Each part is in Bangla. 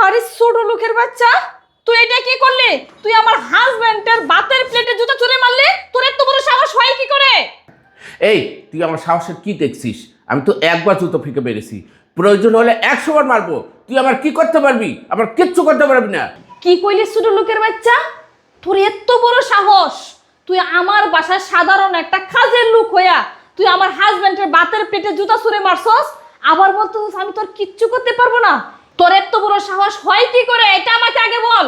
আরে ছোট লোকের বাচ্চা, তুই এটা কি করলি? তুই আমার হাজবেন্ডের ভাতের প্লেটে জুতা ছুঁড়ে মারলি। তোর এত বড় সাহস হয় কি করে? এই তুই আমার সাহসের কি দেখছিস? আমি তো একবার জুতো ফিকে মেরেছি, প্রয়োজন হলে 100 বার মারবো। তুই আমার কি করতে পারবি? আমার কিচ্ছু করতে পারবি না। কি কইলি ছোট লোকের বাচ্চা? তোর এত বড় সাহস! তুই আমার বাসায় সাধারণ একটা কাজের লোক হইয়া তুই আমার হাজবেন্ডের ভাতের প্লেটে জুতা ছুঁড়ে মারছস, আবার বলতেছিস আমি তোর কিচ্ছু করতে পারবো না। তোর এত বড় সাহস হয় কি করে এটা আমাকে আগে বল।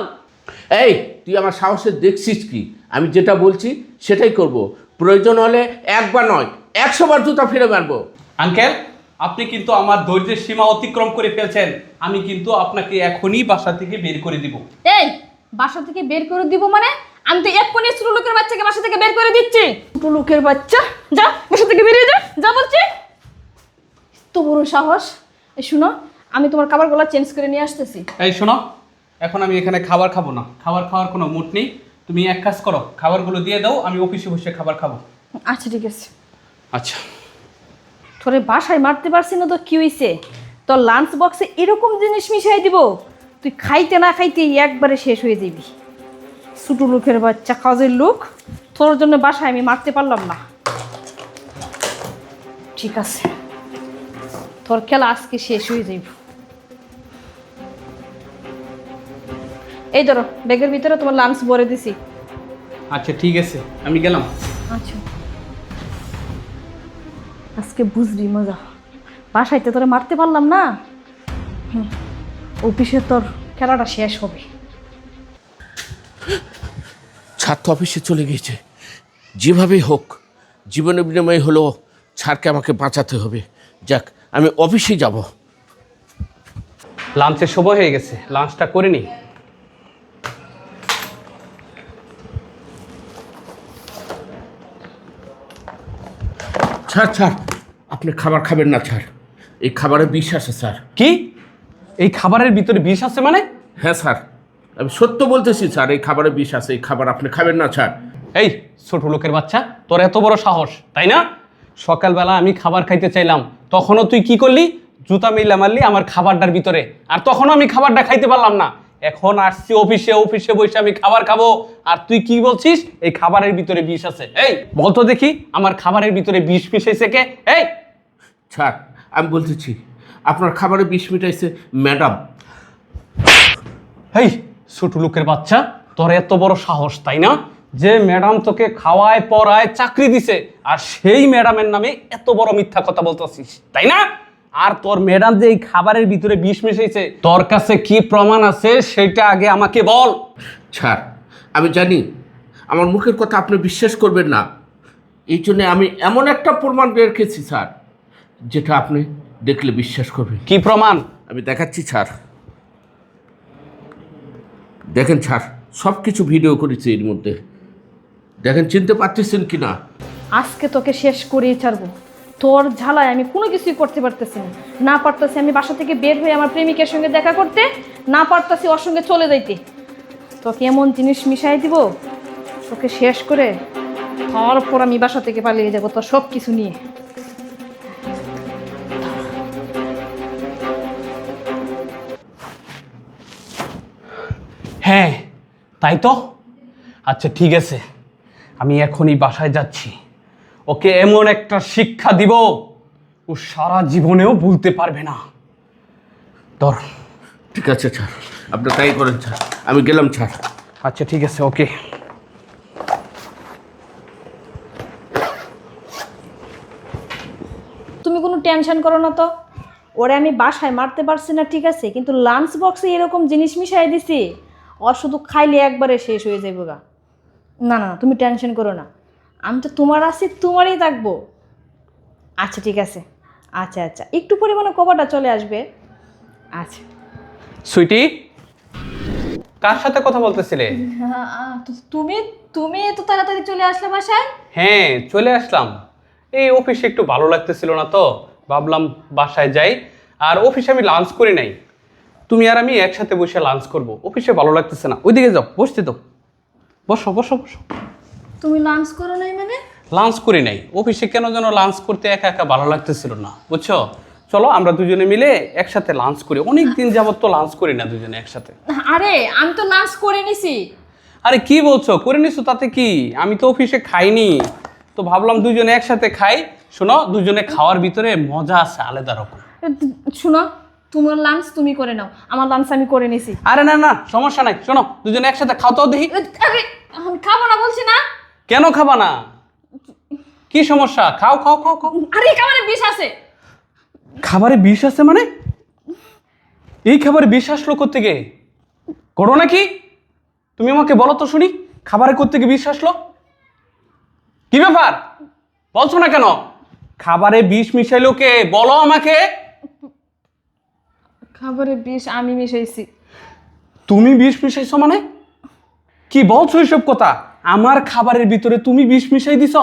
এই তুই আমার সাহসের দেখছিস কি? আমি যেটা বলছি সেটাই করব। প্রয়োজন হলে একবার নয় 100 বার জুতা ফিরে মারবো। আঙ্কেল, আপনি কিন্তু আমার ধৈর্যের সীমা অতিক্রম করে ফেলছেন। আমি কিন্তু আপনাকে এখনই বাসা থেকে বের করে দিব। এই বাসা থেকে বের করে দিব মানে? আমি তো এক্ষুনি ছোট লোকের বাচ্চাকে বাসা থেকে বের করে দিচ্ছি। ছোট লোকের বাচ্চা, যা বাসা থেকে বেরিয়ে যা, যা বলছি। তো বড় সাহস! এই শুনো, আমি তোমার খাবারগুলো চেঞ্জ করে নিয়ে আসতেছি। এই শোনো, এখন আমি এখানে খাবার খাবো না। খাবার খাওয়ার কোনো মুড নেই। তুমি এক কাজ করো, খাবারগুলো দিয়ে দাও, আমি অফিসে বসে খাবার খাবো। আচ্ছা ঠিক আছে। আচ্ছা। তোরে বাসায় মারতে পারছি না তো কি হইছে? তোর লাঞ্চ বক্সে এরকম জিনিস মিশাই দিব, তুই খাইতে না খাইতে একবারে শেষ হয়ে যাবি। ছোট লোকের বাচ্চা, কাজের লোক, তোর জন্য বাসায় আমি মারতে পারলাম না। ঠিক আছে, তোর খেলা আজকে শেষ হয়ে যাইব। এই ধরো, ব্যাগের ভিতরে তোমার লাঞ্চ ভরে দিছি। আচ্ছা ঠিক আছে, আমি গেলাম। আচ্ছা, আজকে বুঝবি মজা। বাসাইতে তোরে মারতে পারলাম না, অফিসে তোর খেলাটা শেষ হবে। ছাত্র অফিসে চলে গিয়েছে। যেভাবেই হোক জীবনের বিনিময়ে হলো ছাড়কে আমাকে বাঁচাতে হবে। যাক, আমি অফিসে যাব। লাঞ্চের সময় হয়ে গেছে, লাঞ্চটা করে নি। ছাড় ছাড়, আপনি খাবার খাবেন না। ছাড়, এই খাবারে বিষ আছে স্যার। কি? এই খাবারের ভিতরে বিষ আছে মানে? হ্যাঁ স্যার, আমি সত্য বলতেছি স্যার, এই খাবারে বিষ আছে। এই খাবার আপনি খাবেন না স্যার। এই ছোট লোকের বাচ্চা, তোর এত বড় সাহস, তাই না? সকালবেলা আমি খাবার খাইতে চাইলাম, তখনও তুই কি করলি? জুতা মিলা মারলি আমার খাবারটার ভিতরে, আর তখনও আমি খাবারটা খাইতে পারলাম না। এখন আসছি অফিসে, অফিসে বসে আমি খাবার খাবো, আর তুই কি বলছিস এই খাবারের ভিতরে বিষ আছে? এই বলতো দেখি, আমার খাবারের ভিতরে বিষ মিশাইছে কে? এই স্যার, আমি বলতেছি আপনার খাবারে বিষ মিটাইছে ম্যাডাম। এই ছোট লোকের বাচ্চা, তোর এত বড় সাহস, তাই না? যে ম্যাডাম তোকে খাওয়ায় পড়ায় চাকরি দিছে, আর সেই ম্যাডামের নামে এত বড় মিথ্যা কথা বলতেছিস, তাই না? আর তোর ম্যাডাম যে এই খাবারের ভিতরে বিষ মিশাইছে, তোর কাছে কি প্রমাণ আছে সেটা আগে আমাকে বল। স্যার, আমি জানি আমার মুখের কথা আপনি বিশ্বাস করবেন না, এই জন্য আমি এমন একটা প্রমাণ রেখেছি স্যার, যেটা আপনি দেখলে বিশ্বাস করবেন। কি প্রমাণ? আমি দেখাচ্ছি স্যার। দেখেন স্যার, সব কিছু ভিডিও করেছি এর মধ্যে। দেখেন, চিনতে পারতেছেন কি না? আজকে তোকে শেষ করেই ছাড়বো। তোর ঝালায় আমি কোনো কিছুই করতে পারতেছি না। না পারতেছি আমি বাসা থেকে বের হয়ে আমার প্রেমিকের সঙ্গে দেখা করতে, না পারতেছি ওর সঙ্গে চলে যাইতে। তোকে এমন জিনিস মিশাই দিব, তোকে শেষ করে তারপর আমি বাসা থেকে পালিয়ে যাবো তোর সব কিছু নিয়ে। হ্যাঁ তাই তো। আচ্ছা ঠিক আছে, আমি এখনই বাসায় যাচ্ছি। ওকে এমন একটা শিক্ষা দিব ও সারা জীবনেও ভুলতে পারবে না। ধর। ঠিক আছে স্যার, আপনি তাই করেন স্যার। আমি গেলাম স্যার। আচ্ছা ঠিক আছে, ওকে। তুমি কোনো টেনশন করো না তো। ওরে আমি বাসায় মারতে পারছি না ঠিক আছে, কিন্তু লাঞ্চ বক্সে এরকম জিনিস মিশাই দিছি, ওর শুধু খাইলে একবারে শেষ হয়ে যাইব গা। না না, তুমি টেনশন করো না, আমি তো তোমার আছি, তোমারই থাকবো। আচ্ছা ঠিক আছে, আচ্ছা আচ্ছা, একটু পরিমাণে কবাটা চলে আসবে। আচ্ছা সুইটি, কার সাথে কথা বলতেছিলে? তুমি তুমি এত তাড়াতাড়ি চলে আসলে বাসায়? হ্যাঁ চলে আসলাম। এই অফিসে একটু ভালো লাগতেছিল না তো, ভাবলাম বাসায় যাই। আর অফিসে আমি লাঞ্চ করি নাই, তুমি আর আমি একসাথে বসে লাঞ্চ করব। অফিসে ভালো লাগতেছে না, ওইদিকে যাও, বসতে দাও। বসো বসো বসো। তুমি লাঞ্চ করো নাই মানে? লাঞ্চ করি নাই, অফিসে কেন যেন লাঞ্চ করতে একা একা ভালো লাগতেছিল না, বুঝছো? চলো আমরা দুজনে মিলে একসাথে লাঞ্চ করি, অনেক দিন যাবত তো লাঞ্চ করি না দুজনে একসাথে। আরে আমি তো লাঞ্চ করে নিছি। আরে কি বলছো, করে নিছো তাতে কি? আমি তো অফিসে খাইনি, তো ভাবলাম দুজনে একসাথে খাই। শোনো, দুজনে খাওয়ার ভিতরে মজা আছে আলাদা রকম। শোনো, তোমার লাঞ্চ তুমি করে নাও, আমার লাঞ্চ আমি করে নিছি। আরে না না, সমস্যা নাই, শোনো দুজনে একসাথে খাও তো দেখি। আরে আমি খাবো না বলছি না। কেন খাবা না? কি সমস্যা? খাও খাও খাও খাও। আরে খাবারে বিষ আছে। খাবারে বিষ আছে মানে? এই খাবারে বিষ আসলো কোত্থেকে? করো নাকি? তুমি আমাকে বলো তো শুনি, খাবারে কোত্থেকে বিষ আসলো? কি ব্যাপার বলছো না কেন? খাবারে বিষ মিশাইলো কে? বলো আমাকে। খাবারে বিষ আমি মিশাইছি। তুমি বিষ মিশাইছো মানে? কি বলছো এসব কথা? আমার খাবারের ভিতরে তুমি বিষ মিশাই দিছ?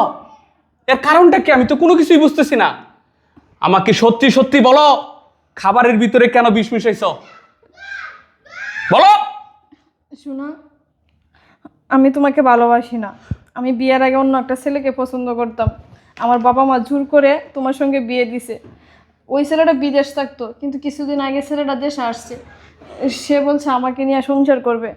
এর কারণটা কি? আমি তো কোনো কিছুই বুঝতেছি না। আমাকে সত্যি সত্যি বলো, খাবারের ভিতরে কেন বিষ মিশাইছো? বলো। শোনা, আমি তোমাকে ভালোবাসি না। আমি বিয়ের আগে অন্য একটা ছেলেকে পছন্দ করতাম। আমার বাবা মা জোর করে তোমার সঙ্গে বিয়ে দিছে। ওই ছেলেটা বিদেশ থাকতো, কিন্তু কিছুদিন আগে ছেলেটা দেশে আসছে। সে বলছে আমাকে নিয়ে সংসার করবে।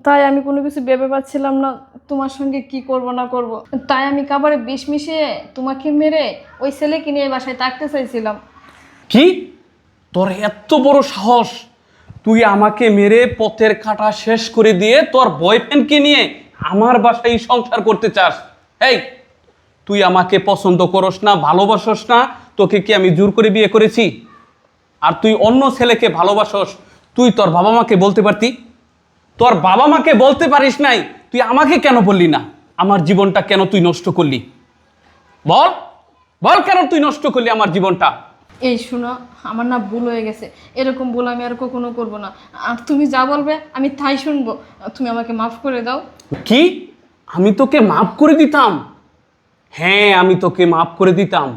তাই আমি কোনো কিছু ভেবে পাচ্ছিলাম না তোমার সঙ্গে কি করব না করব। তাই আমি খাবারে বিষ মিশিয়ে তোমাকে মেরে ওই ছেলেকে নিয়ে বাসায় থাকতে চাইছিলাম। কি? তোর এত বড় সাহস, তুই আমাকে মেরে পথের কাঁটা শেষ করে দিয়ে তোর বয়ফ্রেন্ডকে নিয়ে আমার বাসায় সংসার করতে চাস? এই, তুই আমাকে পছন্দ করস না, ভালোবাসস না, তোকে কি আমি জোর করে বিয়ে করেছি? আর তুই অন্য ছেলেকে ভালোবাসস, তুই তোর বাবা মাকে বলতে পারতি। তোর বাবা মাকে বলতে পারিস নাই, তুই আমাকে কেন বললি না? আমার জীবনটা কেন তুই নষ্ট করলি? বল বল, কেন তুই নষ্ট করলি আমার জীবনটা? এই শোনো, আমার না ভুল হয়ে গেছে। এরকম ভুল আমি আর কখনো করবো না। আর তুমি যা বলবে আমি তাই শুনবো। তুমি আমাকে মাফ করে দাও। কি? আমি তোকে মাফ করে দিতাম? হ্যাঁ, আমি তোকে মাফ করে দিতাম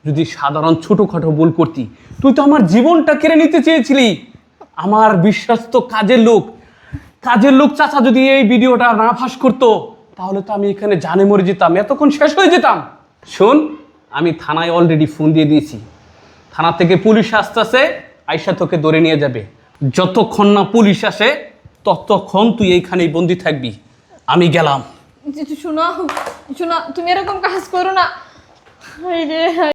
যদি সাধারণ ছোটখাটো ভুল করতি। তুই তো আমার জীবনটা কেড়ে নিতে চেয়েছিলি। আমার বিশ্বস্ত কাজের লোক চাচা যদি এই ভিডিওটা না ফাঁস করতো, তাহলে তো আমি এখানে জানে মরে যেতাম, এতক্ষণ শেষ হয়ে যেতাম। শোন, আমি থানায় অলরেডি ফোন দিয়ে দিয়েছি। থানা থেকে পুলিশ আসতেছে, আয়শা তোকে ধরে নিয়ে যাবে। যতক্ষণ না পুলিশ আসে ততক্ষণ তুই এইখানেই বন্দি থাকবি। আমি গেলাম। শোনো শোনো, তুমি এরকম কাজ করো না। এই রে